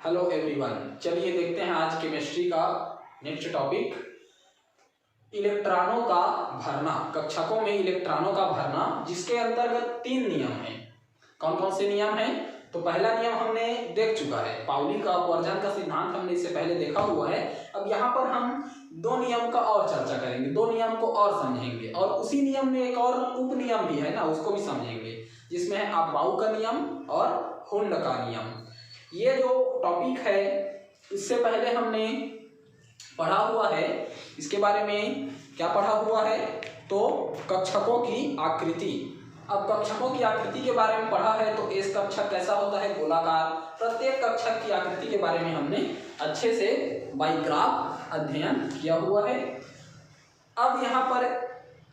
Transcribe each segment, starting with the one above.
Hello everyone, चलिए देखते हैं आज केमिस्ट्री का नेक्स्ट टॉपिक, इलेक्ट्रॉनों का भरना। कक्षकों में इलेक्ट्रॉनों का भरना, जिसके अंतर्गत 3 नियम हैं। कौन कौन से नियम हैं? तो पहला नियम हमने देख चुका है, पाउली का अपवर्जन का सिद्धांत हमने इससे पहले देखा हुआ है। अब यहाँ पर हम 2 नियम का और चर्चा करेंगे, 2 नियम को और समझेंगे, और उसी नियम में एक और उप नियम भी है ना, उसको भी समझेंगे, जिसमें है अबाउ का नियम और हुंड का नियम। ये जो टॉपिक है इससे पहले हमने पढ़ा हुआ है, इसके बारे में क्या पढ़ा हुआ है? तो कक्षकों की आकृति। अब कक्षकों की आकृति के बारे में पढ़ा है, तो एक कक्षक कैसा होता है? गोलाकार। प्रत्येक कक्षक की आकृति के बारे में हमने अच्छे से बाय ग्राफ अध्ययन किया हुआ है। अब यहाँ पर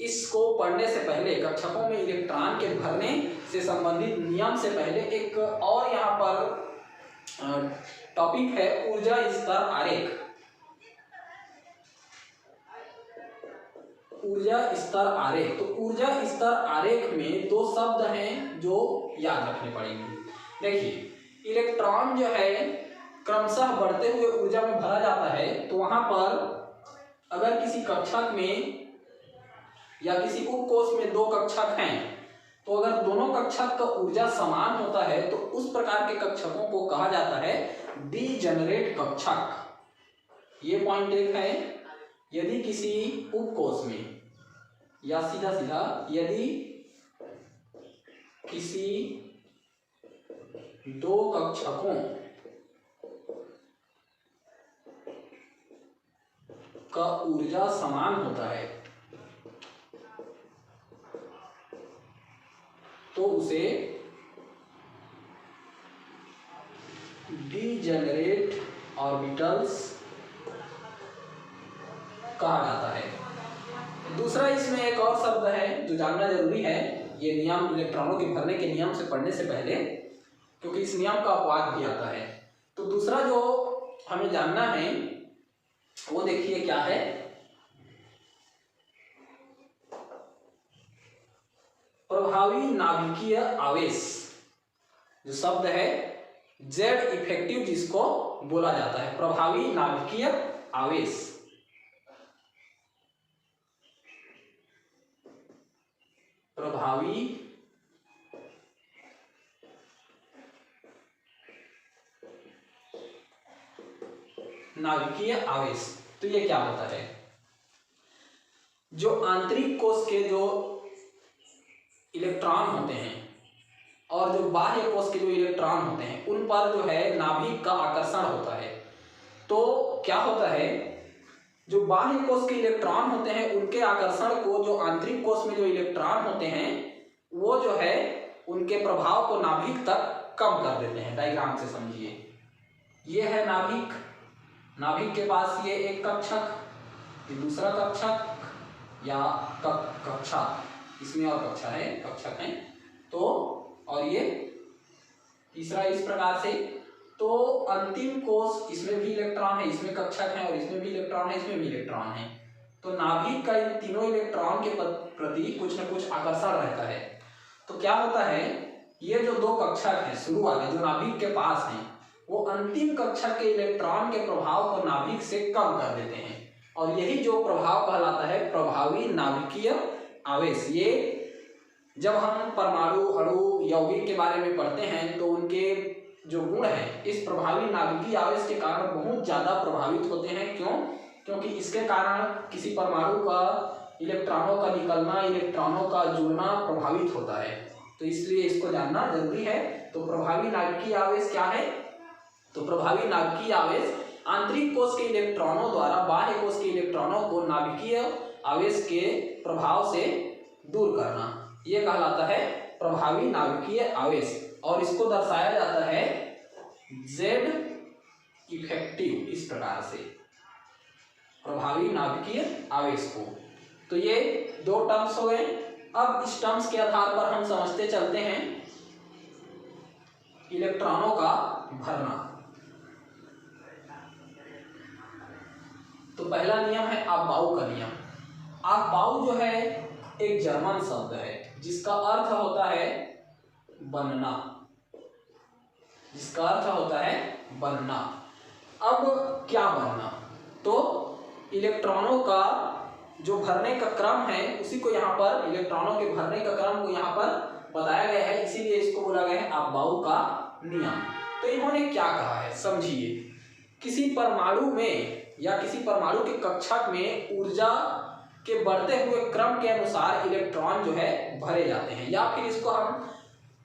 इसको पढ़ने से पहले, कक्षकों में इलेक्ट्रॉन के भरने से संबंधित नियम से पहले एक और यहाँ पर टॉपिक है ऊर्जा स्तर आरेख। ऊर्जा स्तर आरेख। तो ऊर्जा स्तर आरेख में 2 शब्द हैं जो याद रखने पड़ेंगे। देखिए, इलेक्ट्रॉन जो है क्रमशः बढ़ते हुए ऊर्जा में भरा जाता है, तो वहां पर अगर किसी कक्षक में या किसी उपकोष में 2 कक्षक हैं, तो अगर दोनों कक्षक का ऊर्जा समान होता है, तो उस प्रकार के कक्षकों को कहा जाता है डीजेनरेट कक्षक। ये पॉइंट 1 है। यदि किसी उपकोष में या सीधा यदि किसी 2 कक्षकों का ऊर्जा समान होता है, तो उसे डीजेनरेट ऑर्बिटल्स कहा जाता है। दूसरा, इसमें एक और शब्द है जो जानना जरूरी है, ये नियम इलेक्ट्रॉनों के भरने के नियम से पढ़ने से पहले, क्योंकि इस नियम का अपवाद भी आता है। तो दूसरा जो हमें जानना है वो देखिए क्या है। प्रभावी नाभिकीय आवेश, जो शब्द है जेड इफेक्टिव, जिसको बोला जाता है प्रभावी नाभिकीय आवेश। प्रभावी नाभिकीय आवेश। तो ये क्या होता है? जो आंतरिक कोश के जो इलेक्ट्रॉन होते हैं और जो बाह्य कोश के जो इलेक्ट्रॉन होते हैं, उन पर जो है नाभिक का आकर्षण होता है। तो क्या होता है, जो बाह्य कोश के इलेक्ट्रॉन होते हैं उनके आकर्षण को जो आंतरिक कोश में जो इलेक्ट्रॉन होते हैं वो जो है उनके प्रभाव को नाभिक तक कम कर देते हैं। डायग्राम से समझिए, ये है नाभिक, नाभिक के पास ये एक कक्षक, ये दूसरा कक्षक या कक्षा, इसमें और कक्षा है, कक्षक है, तो और ये तीसरा इस प्रकार से। तो अंतिम कोश, इसमें भी इलेक्ट्रॉन है, इसमें कक्षक है, और इसमें भी इलेक्ट्रॉन है, इसमें भी इलेक्ट्रॉन है। तो नाभिक का इन तीनों इलेक्ट्रॉन के प्रति कुछ न कुछ आकर्षण रहता है। तो क्या होता है, ये जो 2 कक्षक हैं शुरू वाले जो नाभिक के पास हैं, वो अंतिम कक्षक के इलेक्ट्रॉन के प्रभाव को नाभिक से कम कर देते हैं, और यही जो प्रभाव कहलाता है प्रभावी नाभिकीय आवेश। ये जब हम परमाणु, अणु, यौगिक के बारे में पढ़ते हैं, तो उनके जो गुण हैं इस प्रभावी नाभिकीय आवेश के कारण बहुत ज्यादा प्रभावित होते हैं। क्यों? क्योंकि इसके कारण किसी परमाणु का इलेक्ट्रॉनों का निकलना, इलेक्ट्रॉनों का जुड़ना प्रभावित होता है। तो इसलिए इसको जानना जरूरी है। तो प्रभावी नाभिकीय आवेश क्या है? तो प्रभावी नाभिकीय आवेश आंतरिक कोश के इलेक्ट्रॉनों द्वारा बाह्य कोश के इलेक्ट्रॉनों को नाभिकीय आवेश के प्रभाव से दूर करना, यह कहलाता है प्रभावी नाभिकीय आवेश। और इसको दर्शाया जाता है जेड इफेक्टिव, इस प्रकार से प्रभावी नाभिकीय आवेश को। तो ये 2 टर्म्स हो गए। अब इस टर्म्स के आधार पर हम समझते चलते हैं इलेक्ट्रॉनों का भरना। तो पहला नियम है अबाउ का नियम। अबाउ जो है एक जर्मन शब्द है जिसका अर्थ होता है बनना। जिसका अर्थ होता है बनना। अब क्या बनना, तो इलेक्ट्रॉनों का जो भरने का क्रम है उसी को यहाँ पर, इलेक्ट्रॉनों के भरने का क्रम को यहाँ पर बताया गया है, इसीलिए इसको बोला गया है अफबाउ का नियम। तो इन्होंने क्या कहा है समझिए, किसी परमाणु में या किसी परमाणु के कक्षक में ऊर्जा के बढ़ते हुए क्रम के अनुसार इलेक्ट्रॉन जो है भरे जाते हैं, या फिर इसको हम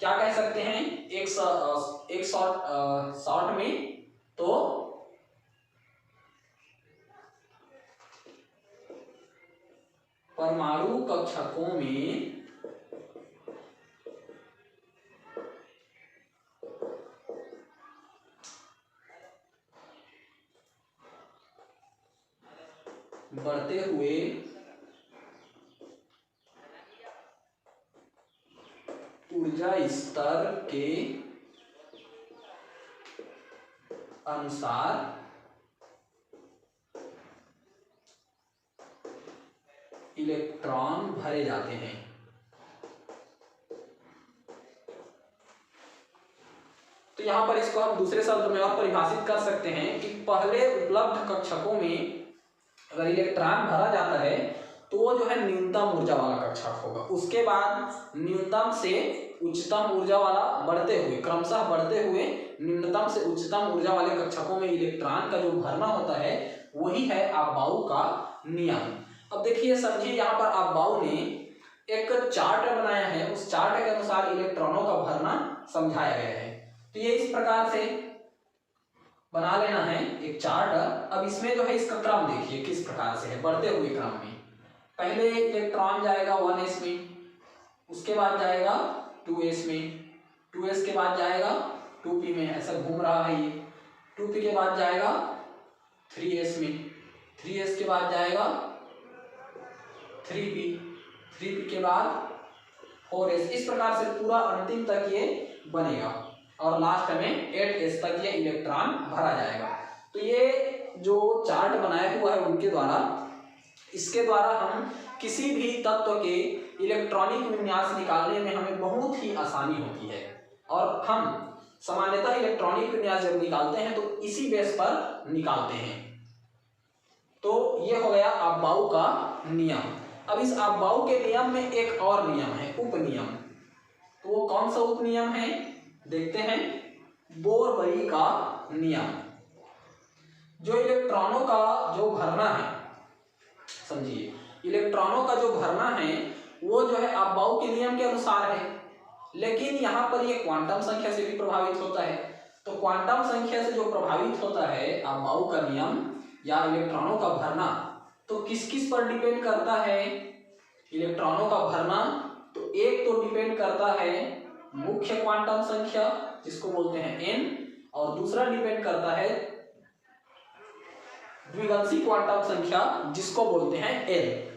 क्या कह सकते हैं, एक शॉर्ट में तो परमाणु कक्षकों में बढ़ते हुए ऊर्जा स्तर के अनुसार इलेक्ट्रॉन भरे जाते हैं। तो यहां पर इसको हम दूसरे शब्द में और परिभाषित कर सकते हैं कि पहले उपलब्ध कक्षकों में अगर इलेक्ट्रॉन भरा जाता है तो वो जो है न्यूनतम ऊर्जा वाला कक्षक होगा, उसके बाद न्यूनतम से उच्चतम ऊर्जा वाला बढ़ते हुए, क्रमशः बढ़ते हुए निम्नतम से उच्चतम ऊर्जा वाले कक्षकों में इलेक्ट्रॉन का जो भरना होता है वही है अफबाउ का नियम। अब देखिए समझिए, यहाँ पर अफबाउ ने एक चार्ट बनाया है, उस चार्ट के अनुसार इलेक्ट्रॉनों का भरना समझाया गया है। तो ये इस प्रकार से बना लेना है एक चार्ट। अब इसमें जो है इसका क्रम देखिए किस प्रकार से है, बढ़ते हुए क्रम में पहले इलेक्ट्रॉन जाएगा 1s में, उसके बाद जाएगा 2s में, 2s के बाद जाएगा 2p में, ऐसा घूम रहा है ये, 2p के बाद जाएगा 3s में, 3s के बाद जाएगा 3p, 3p के बाद 4s, इस प्रकार से पूरा अंतिम तक ये बनेगा और लास्ट में 8s तक ये इलेक्ट्रॉन भरा जाएगा। तो ये जो चार्ट बनाया हुआ है उनके द्वारा, इसके द्वारा हम किसी भी तत्व के इलेक्ट्रॉनिक विन्यास निकालने में हमें बहुत ही आसानी होती है, और हम सामान्यतः इलेक्ट्रॉनिक विन्यास जब निकालते हैं तो इसी बेस पर निकालते हैं। तो ये हो गया अफबाउ का नियम। अब इस अफबाउ के नियम में एक और नियम है, उपनियम। तो वो कौन सा उपनियम है देखते हैं, बोरबरी का नियम। जो इलेक्ट्रॉनों का जो भरना है, समझिए इलेक्ट्रॉनों का जो भरना है वो जो है अफबाउ के नियम के अनुसार है, लेकिन यहाँ पर ये क्वांटम संख्या से भी प्रभावित होता है। तो क्वांटम संख्या से जो प्रभावित होता है अफबाउ का नियम या इलेक्ट्रॉनों का भरना, तो किस किस पर डिपेंड करता है इलेक्ट्रॉनों का भरना, तो एक तो डिपेंड करता है मुख्य क्वांटम संख्या जिसको बोलते हैं n, और दूसरा डिपेंड करता है द्विवंशी क्वांटम संख्या जिसको बोलते हैं l।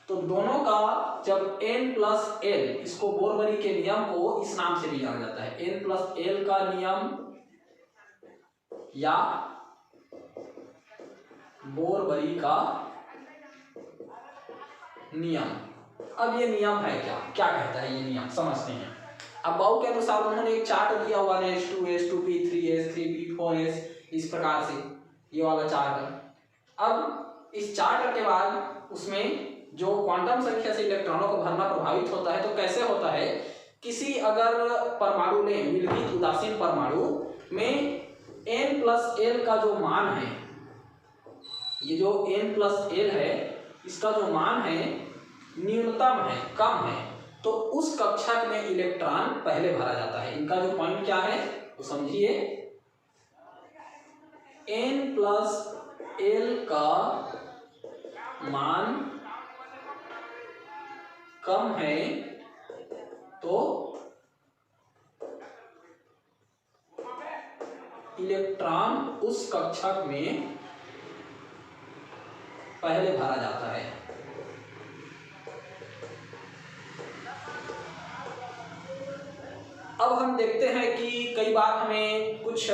तो दोनों का जब n प्लस l, इसको बोरबरी के नियम को इस नाम से भी जाना जाता है, n प्लस l का नियम या बोरबरी का नियम। अब ये नियम है क्या, क्या कहता है ये नियम, समझते हैं। अफबाउ के अनुसार उन्होंने एक चार्ट दिया हुआ है 2s 2p 3s 3p 4s, इस प्रकार से ये वाला चार्ट। अब इस चार्ट के बाद उसमें जो क्वांटम संख्या से इलेक्ट्रॉनों को भरना प्रभावित होता है, तो कैसे होता है, किसी अगर परमाणु ने विलगित उदासीन परमाणु में n प्लस l का जो मान है, ये जो n प्लस l है इसका जो मान है न्यूनतम है, कम है, तो उस कक्षक में इलेक्ट्रॉन पहले भरा जाता है। इनका जो पॉइंट क्या है तो समझिए, n प्लस l का मान कम है तो इलेक्ट्रॉन उस कक्षक में पहले भरा जाता है। अब हम देखते हैं कि कई बार हमें कुछ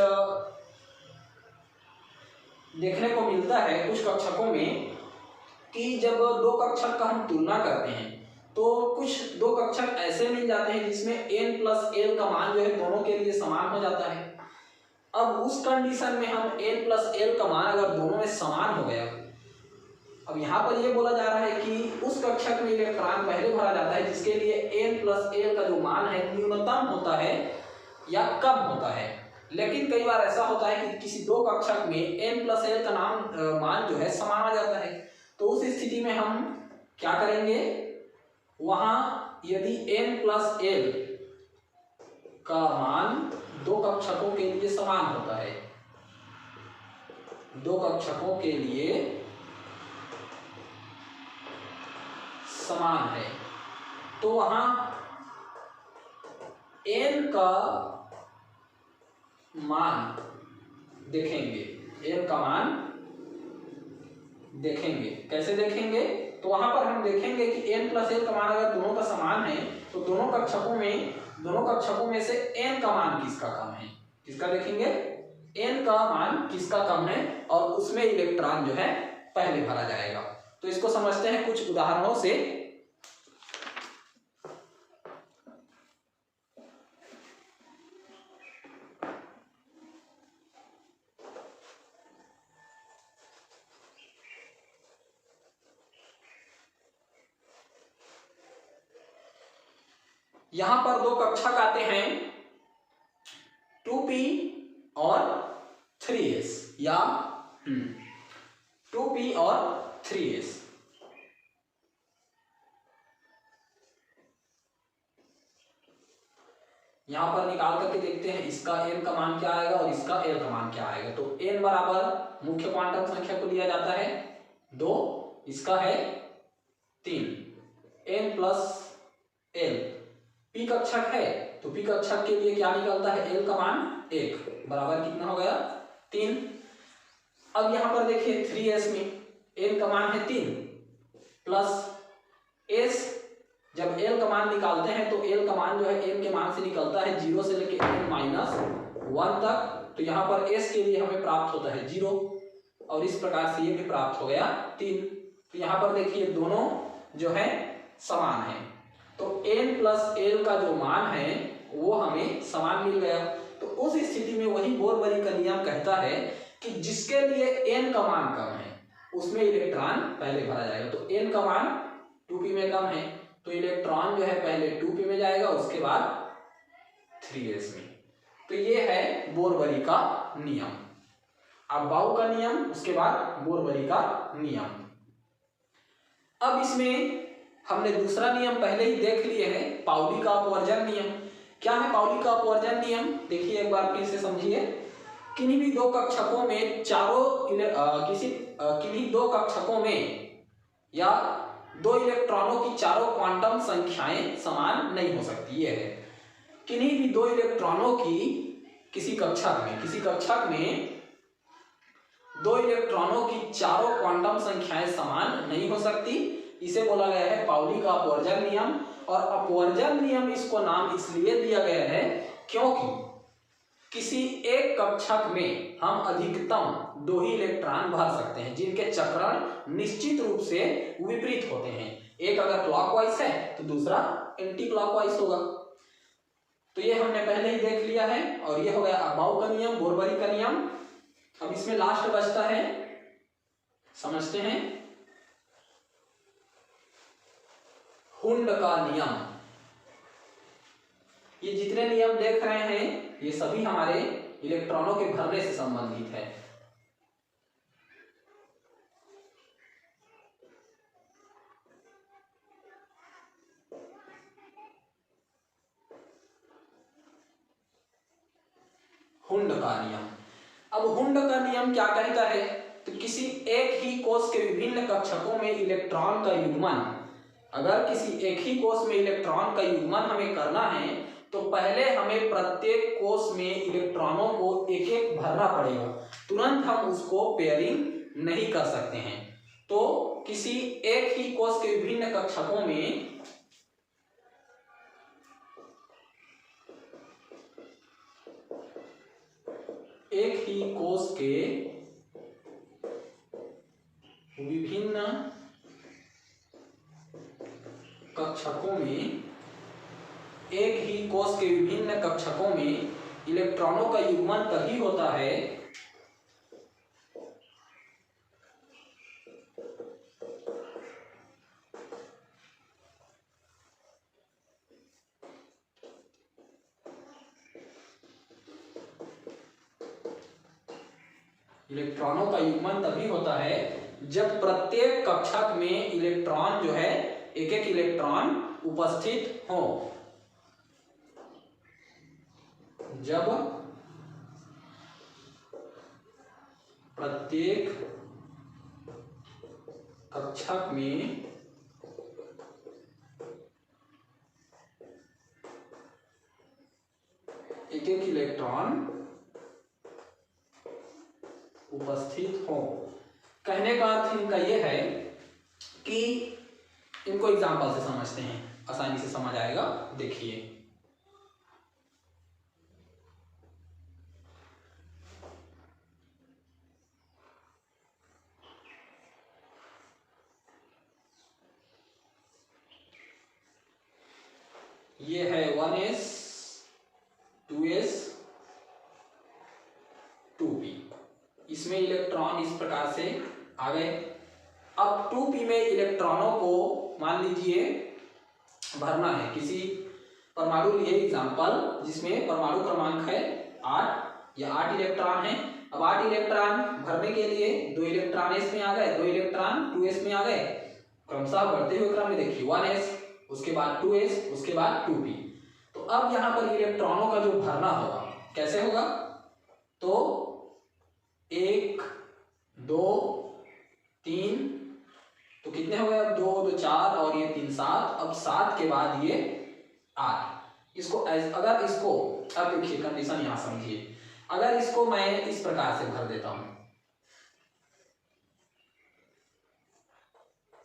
देखने को मिलता है कुछ कक्षकों में कि जब दो कक्षक का हम तुलना करते हैं तो कुछ दो कक्षक ऐसे मिल जाते हैं जिसमें n प्लस l का मान जो है दोनों के लिए समान हो जाता है। अब उस कंडीशन में हम n प्लस l का मान अगर दोनों में समान हो गया, अब यहाँ पर ये बोला जा रहा है कि उस कक्षक में इलेक्ट्रॉन पहले भरा जाता है जिसके लिए n प्लस l का जो मान है न्यूनतम होता है या कम होता है। लेकिन कई बार ऐसा होता है कि किसी दो कक्षक में n प्लस l का मान जो है समान आ जाता है, तो उस स्थिति में हम क्या करेंगे, वहां यदि n प्लस l का मान दो कक्षकों के लिए समान होता है, दो कक्षकों के लिए समान है, तो वहां n का मान देखेंगे, n का मान देखेंगे। कैसे देखेंगे, तो वहां पर हम देखेंगे कि n प्लस l का मान अगर दोनों का समान है तो दोनों कक्षकों में से n का मान किसका कम है, किसका देखेंगे, n का मान किसका कम है और उसमें इलेक्ट्रॉन जो है पहले भरा जाएगा। तो इसको समझते हैं कुछ उदाहरणों से। यहां पर दो कक्षक आते हैं 2p और 3s या 2p और 3s। यहां पर निकाल करके देखते हैं इसका n का मान क्या आएगा और इसका l का मान क्या आएगा। तो n बराबर मुख्य क्वांटम संख्या को लिया जाता है 2, इसका है 3, n प्लस l। p कक्षक है तो p कक्षक के लिए क्या निकलता है, l का मान 1 बराबर कितना हो गया, 3। अब यहां पर देखिए 3s में n का मान है 3 प्लस s, जब l का मान निकालते हैं तो l का मान जो है n के मान से निकलता है 0 से लेकर n माइनस 1 तक, तो यहाँ पर s के लिए हमें प्राप्त होता है 0 और इस प्रकार से ये भी प्राप्त हो गया 3। तो यहाँ पर देखिए दोनों जो है समान है, तो n प्लस l का जो मान है वो हमें समान मिल गया। तो उस स्थिति में वही बोरबरी का नियम कहता है कि जिसके लिए n का मान कम है उसमें इलेक्ट्रॉन पहले भरा जाएगा। तो n का मान 2p में कम है तो इलेक्ट्रॉन जो है पहले 2p में जाएगा उसके बाद 3s में। तो ये है बोरबरी का नियम। अब बाउ का नियम, उसके बाद बोरबरी का नियम। अब इसमें हमने दूसरा नियम पहले ही देख लिए हैं, पाउली का अपवर्जन नियम। क्या है पाउली का अपवर्जन नियम, देखिए एक बार फिर से समझिए। किन्हीं भी दो कक्षकों में किन्हीं दो कक्षकों में या दो इलेक्ट्रॉनों की चारों क्वांटम संख्याएं समान नहीं हो सकती है। किन्हीं भी दो इलेक्ट्रॉनों की किसी कक्षक में दो इलेक्ट्रॉनों की चारों क्वांटम संख्याएं समान नहीं हो सकती, इसे बोला गया है पाउली का अपवर्जन नियम। और अपवर्जन नियम इसको नाम इसलिए दिया गया है क्योंकि किसी एक कक्षक में हम अधिकतम 2 ही इलेक्ट्रॉन भर सकते हैं जिनके चक्रण निश्चित रूप से विपरीत होते हैं। एक अगर क्लॉकवाइज है तो दूसरा एंटी क्लॉकवाइज होगा। तो ये हमने पहले ही देख लिया है और ये हो गया अबाउ का नियम, बोरबरी का नियम। अब इसमें लास्ट बचता है, समझते हैं, हुंड का नियम। ये जितने नियम देख रहे हैं ये सभी हमारे इलेक्ट्रॉनों के भरने से संबंधित है। हुंड का नियम। अब हुंड का नियम क्या कहता है, तो किसी एक ही कोष के विभिन्न कक्षकों में इलेक्ट्रॉन का युग्मन, अगर किसी एक ही कोष में इलेक्ट्रॉन का युग्मन हमें करना है तो पहले हमें प्रत्येक कोष में इलेक्ट्रॉनों को एक एक भरना पड़ेगा, तुरंत हम उसको पेयरिंग नहीं कर सकते हैं। तो किसी एक ही कोष के विभिन्न कक्षकों में एक ही कोष के विभिन्न कक्षकों में एक ही कोष के विभिन्न कक्षकों में इलेक्ट्रॉनों का युग्मन तभी होता है जब प्रत्येक कक्षक में इलेक्ट्रॉन जो है एक एक इलेक्ट्रॉन उपस्थित हो। जब प्रत्येक कक्षक में एक एक इलेक्ट्रॉन उपस्थित हो। कहने का अर्थ इनका यह है कि इनको एग्जाम्पल से समझते हैं, आसानी से समझ आएगा। देखिए ये है 1s 2s 2p, इसमें इलेक्ट्रॉन इस प्रकार से आ गए। अब 2p में इलेक्ट्रॉनों को मान लीजिए भरना है। किसी परमाणु लिए एग्जांपल जिसमें परमाणु क्रमांक है 8 या 8 इलेक्ट्रॉन है। अब 8 इलेक्ट्रॉन भरने के लिए 2 इलेक्ट्रॉन s में आ गए, 2 इलेक्ट्रॉन 2s में आ गए। क्रमशः बढ़ते हुए क्रम में देखिए 1s, उसके बाद 2s, उसके बाद 2p। तो अब यहाँ पर इलेक्ट्रॉनों का जो भरना होगा कैसे होगा, तो 1 2 3, तो कितने हो गए, अब 2 2 4 और ये 3 7। अब 7 के बाद ये 8। इसको अगर इसको, अब देखिए कंडीशन यहां समझिए, अगर इसको मैं इस प्रकार से भर देता हूं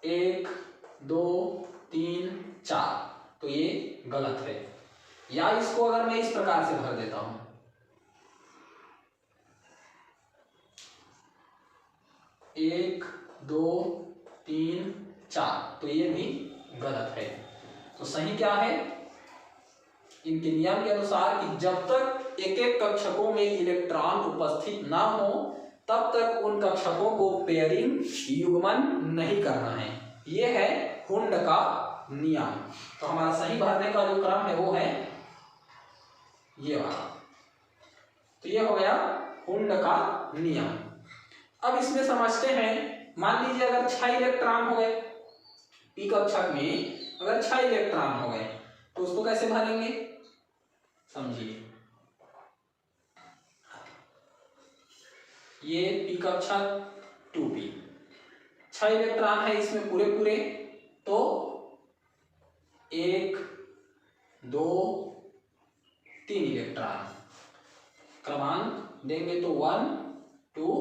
1 2 3 4, तो ये गलत है। या इसको अगर मैं इस प्रकार से भर देता हूं 1 2 3 4, तो ये भी गलत है। तो सही क्या है, इनके नियम के अनुसार कि जब तक एक एक कक्षकों में इलेक्ट्रॉन उपस्थित ना हो तब तक उन कक्षकों को पेयरिंग युग्मन नहीं करना है। ये है हुंड का नियम। तो हमारा सही भरने का जो क्रम है वो है ये वाला। तो ये हो गया हुंड का नियम। अब इसमें समझते हैं, मान लीजिए अगर 6 इलेक्ट्रॉन हो गए पी कक्षक में, अगर 6 इलेक्ट्रॉन हो गए तो उसको कैसे भरेंगे समझिए। ये पी कक्षक 2p, 6 इलेक्ट्रॉन है इसमें पूरे पूरे, तो 1 2 3 इलेक्ट्रॉन क्रमांक देंगे तो 1 2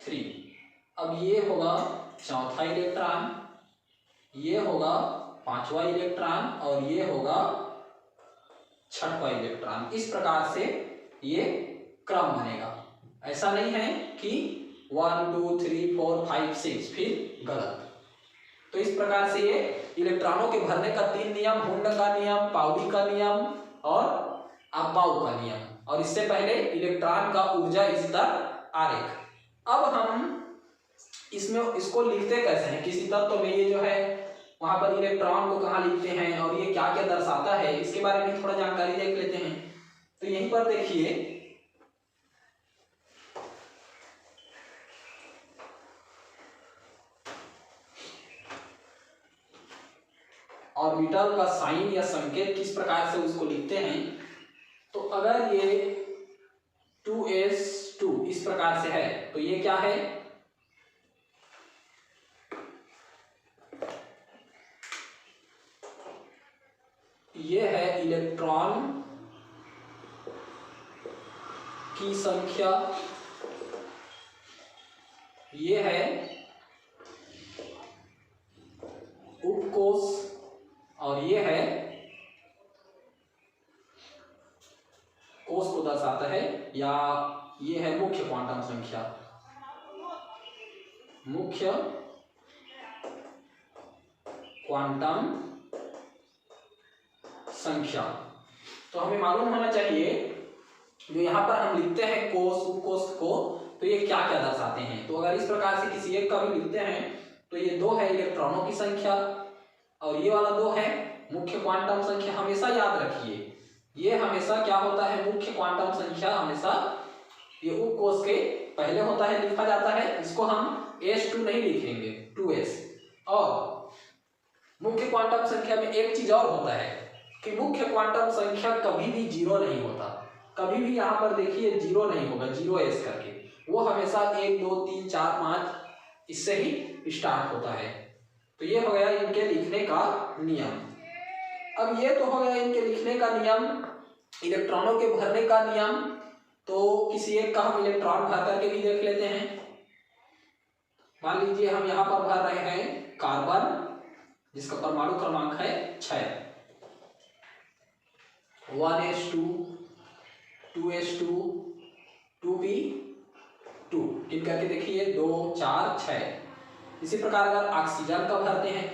3। अब ये होगा चौथा इलेक्ट्रॉन, ये होगा 5वां इलेक्ट्रॉन और ये होगा 6वां इलेक्ट्रॉन। इस प्रकार से ये क्रम बनेगा। ऐसा नहीं है कि 1 2 3 4 5 6 फिर गलत। तो इस प्रकार से ये इलेक्ट्रॉनों के भरने का 3 नियम, हुंड का नियम, पाउली का नियम और अबाउ का नियम, और इससे पहले इलेक्ट्रॉन का ऊर्जा स्तर आरेख। अब हम इसमें इसको लिखते कैसे हैं, किसी तत्व में ये जो है वहां पर इलेक्ट्रॉन को कहाँ लिखते हैं और ये क्या क्या दर्शाता है, इसके बारे में थोड़ा जानकारी देख लेते हैं। तो यहीं पर देखिए ऑर्बिटल का साइन या संकेत किस प्रकार से उसको लिखते हैं। तो अगर ये 2s2 इस प्रकार से है तो ये क्या है, ये है इलेक्ट्रॉन की संख्या, ये है उपकोष और ये है कोष को दर्शाता है, या ये है मुख्य क्वांटम संख्या, मुख्य क्वांटम संख्या। तो हमें मालूम होना चाहिए जो यहाँ पर हम लिखते हैं कोस उपकोष को, तो ये क्या क्या दर्शाते हैं। तो अगर इस प्रकार से किसी एक का भी लिखते हैं तो ये 2 है इलेक्ट्रॉनों की संख्या और ये वाला 2 है मुख्य क्वांटम संख्या। हमेशा याद रखिए ये हमेशा क्या होता है, मुख्य क्वांटम संख्या हमेशा ये उपकोष के पहले होता है, लिखा जाता है। इसको हम S2 नहीं लिखेंगे 2S। और मुख्य क्वांटम संख्या में एक चीज और होता है कि मुख्य क्वांटम संख्या कभी भी 0 नहीं होता, कभी भी यहाँ पर देखिए 0 नहीं होगा, 0S करके, वो हमेशा 1 2 3 4 5 इससे ही स्टार्ट होता है। तो ये हो गया इनके लिखने का नियम। अब ये तो हो गया इनके लिखने का नियम, इलेक्ट्रॉनों के भरने का नियम। तो किसी एक का हम इलेक्ट्रॉन भर करके भी देख लेते हैं। मान लीजिए हम यहाँ पर भर रहे हैं कार्बन जिसका परमाणु क्रमांक है 6, 1s2 2s2 2p2 गिन करके देखिए 2 4 6। इसी प्रकार अगर ऑक्सीजन का भरते हैं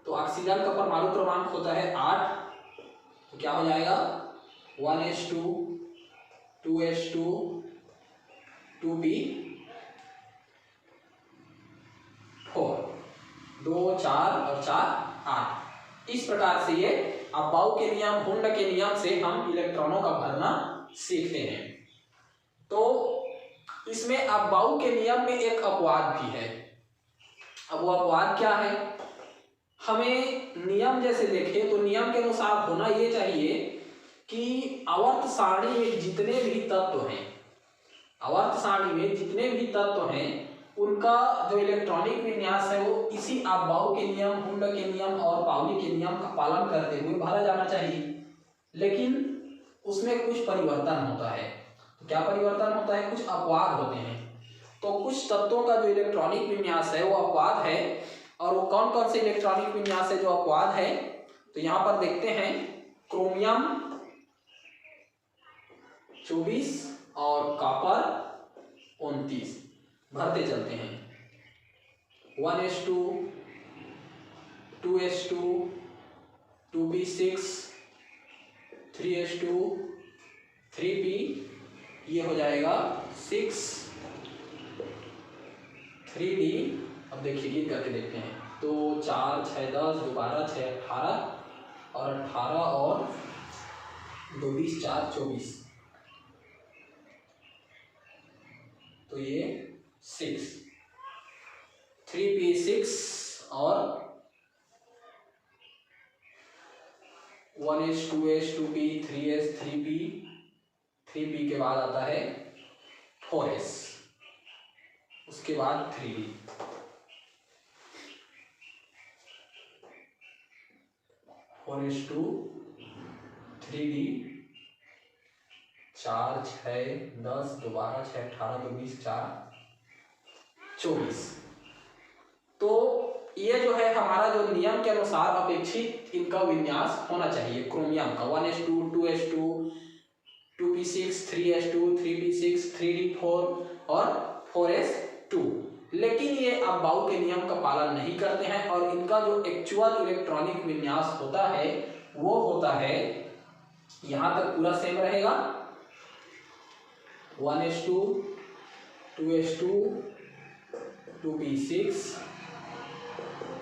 तो ऑक्सीजन का परमाणु क्रमांक होता है 8, तो क्या हो जाएगा 1s2 2s2 2p4 2 4 और 4 8। इस प्रकार से ये अबाउ के नियम, हुंड के नियम से हम इलेक्ट्रॉनों का भरना सीखते हैं। तो इसमें अबाउ के नियम में एक अपवाद भी है। अब वो अपवाद क्या है, हमें नियम जैसे देखें तो नियम के अनुसार होना ये चाहिए कि आवर्त सारणी में जितने भी तत्व हैं, आवर्त सारणी में जितने भी तत्व हैं उनका जो इलेक्ट्रॉनिक विन्यास है वो इसी अबाउ के नियम, हुंड के नियम और पाउली के नियम का पालन करते हुए भरा जाना चाहिए। लेकिन उसमें कुछ परिवर्तन होता है। तो क्या परिवर्तन होता है, कुछ अपवाद होते हैं। तो कुछ तत्वों का जो इलेक्ट्रॉनिक विन्यास है वो अपवाद है। और वो कौन कौन से इलेक्ट्रॉनिक विन्यास है जो अपवाद है, तो यहाँ पर देखते हैं क्रोमियम 24 और कॉपर 29। भरते चलते हैं 1s2 2s2 2p6 3s2 3p, ये हो जाएगा 6 3d। अब देखिए गिन करके देखते हैं, 2 4 6 10 2 12 6 18 और 18 और 2 20 4 24, तो ये 6 3p6 और 1s 2s 2p 3s 3p 3p के बाद आता है 4s, उसके बाद 3d। 4s2 3d 4 6 10 2 12 6 18 2 20 4 24। तो ये जो है हमारा जो नियम के अनुसार अपेक्षित इनका विन्यास होना चाहिए क्रोमियम का, 1s2 2s2 2p6 3s2 3p6 3d4 और 4s2। लेकिन ये अबाउ के नियम का पालन नहीं करते हैं और इनका जो एक्चुअल इलेक्ट्रॉनिक विन्यास होता है वो होता है, यहां तक पूरा सेम रहेगा 1s2 2s2 2p6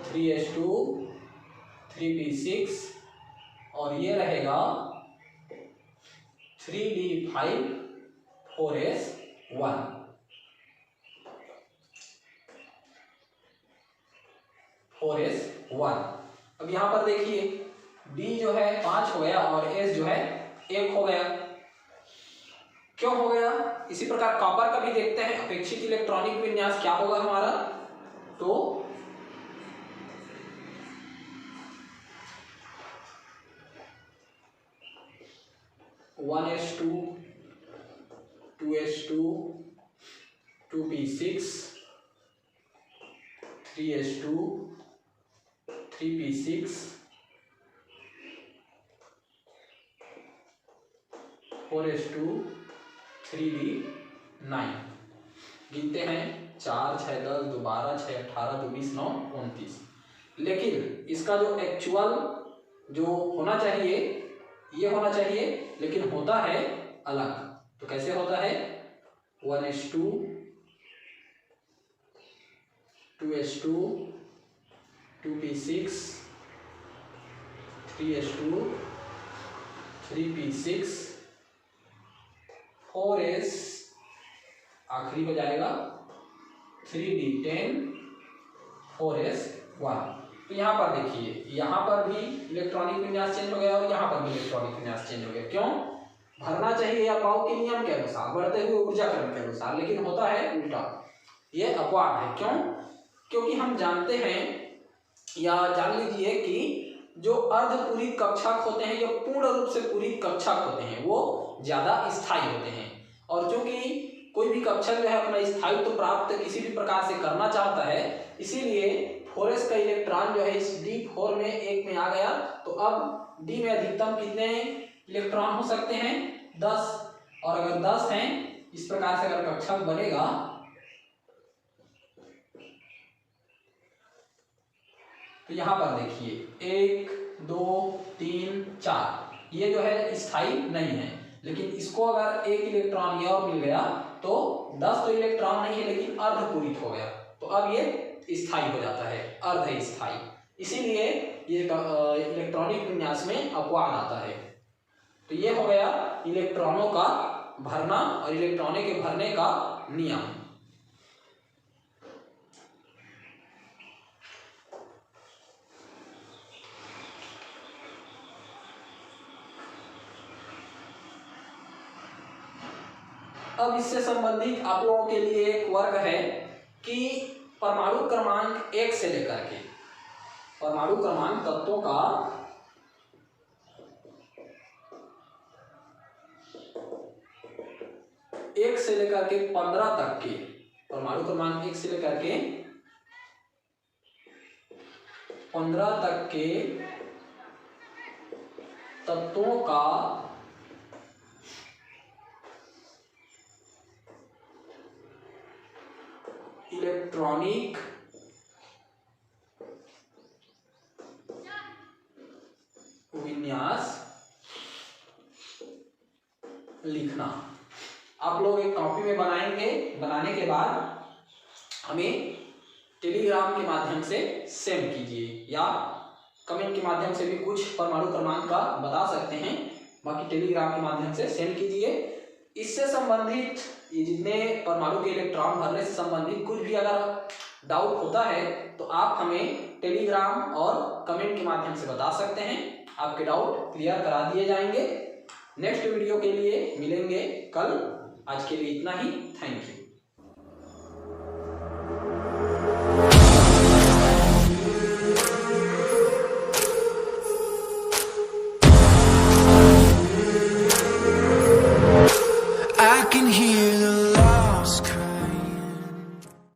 3s2 3p6 और ये रहेगा 3d5 4s1। अब यहां पर देखिए D जो है 5 हो गया और S जो है 1 हो गया। क्यों हो गया? इसी प्रकार कॉपर का भी देखते हैं अपेक्षित इलेक्ट्रॉनिक विन्यास क्या होगा हमारा, तो one S2 2s2 2p6 3s2 3p6 4s2 3d9। गिनते हैं 4 6 10 2 12 6 18 2 20 9 29। लेकिन इसका जो एक्चुअल जो होना चाहिए ये होना चाहिए, लेकिन होता है अलग। तो कैसे होता है 1s2 2s2 2p6 3s2 3p6 4s आखिरी हो जाएगा 3d10 4s1। तो यहाँ पर देखिए, यहाँ पर भी इलेक्ट्रॉनिक विन्यास चेंज हो गया और यहाँ पर भी इलेक्ट्रॉनिक विन्यास चेंज हो गया। क्यों? भरना चाहिए अपाव के नियम के अनुसार, बढ़ते हुए ऊर्जा क्रम के अनुसार, लेकिन होता है उल्टा। ये अपवाद है। क्यों? क्योंकि हम जानते हैं या जान लीजिए कि जो अर्धपूरित कक्षक होते हैं, जो पूर्ण रूप से पूरित कक्षक होते हैं, वो ज्यादा स्थायी होते हैं। और चूंकि कोई भी कक्षक जो है अपना स्थायित्व प्राप्त किसी भी प्रकार से करना चाहता है, इसीलिए 4s का इलेक्ट्रॉन जो है इस d4 में 1 में आ गया। तो अब d में अधिकतम कितने इलेक्ट्रॉन हो सकते हैं 10, और अगर 10 हैं, इस प्रकार से अगर कक्षक बनेगा तो यहाँ पर देखिए 1 2 3 4 ये जो है स्थायी नहीं है, लेकिन इसको अगर एक इलेक्ट्रॉन ये और मिल गया तो 10 तो इलेक्ट्रॉन नहीं है लेकिन अर्धपूरित हो गया, तो अब ये स्थायी हो जाता है, अर्ध स्थायी। इसीलिए ये इलेक्ट्रॉनिक विन्यास में अपवाद आता है। तो ये हो गया इलेक्ट्रॉनों का भरना और इलेक्ट्रॉनों के भरने का नियम। अब इससे संबंधित आप लोगों के लिए एक वर्ग है कि परमाणु क्रमांक 1 से लेकर के परमाणु क्रमांक तत्वों का एक से लेकर के 15 तक के परमाणु क्रमांक 1 से लेकर के 15 तक के तत्वों का इलेक्ट्रॉनिक विन्यास लिखना आप लोग एक कॉपी में बनाएंगे। बनाने के बाद हमें टेलीग्राम के माध्यम से सेंड कीजिए या कमेंट के माध्यम से भी कुछ परमाणु क्रमांक का बता सकते हैं, बाकी टेलीग्राम के माध्यम से सेंड कीजिए। इससे संबंधित ये जितने परमाणु के इलेक्ट्रॉन भरने से संबंधित कुछ भी अगर डाउट होता है तो आप हमें टेलीग्राम और कमेंट के माध्यम से बता सकते हैं, आपके डाउट क्लियर करा दिए जाएंगे। नेक्स्ट वीडियो के लिए मिलेंगे कल। आज के लिए इतना ही। Thank you.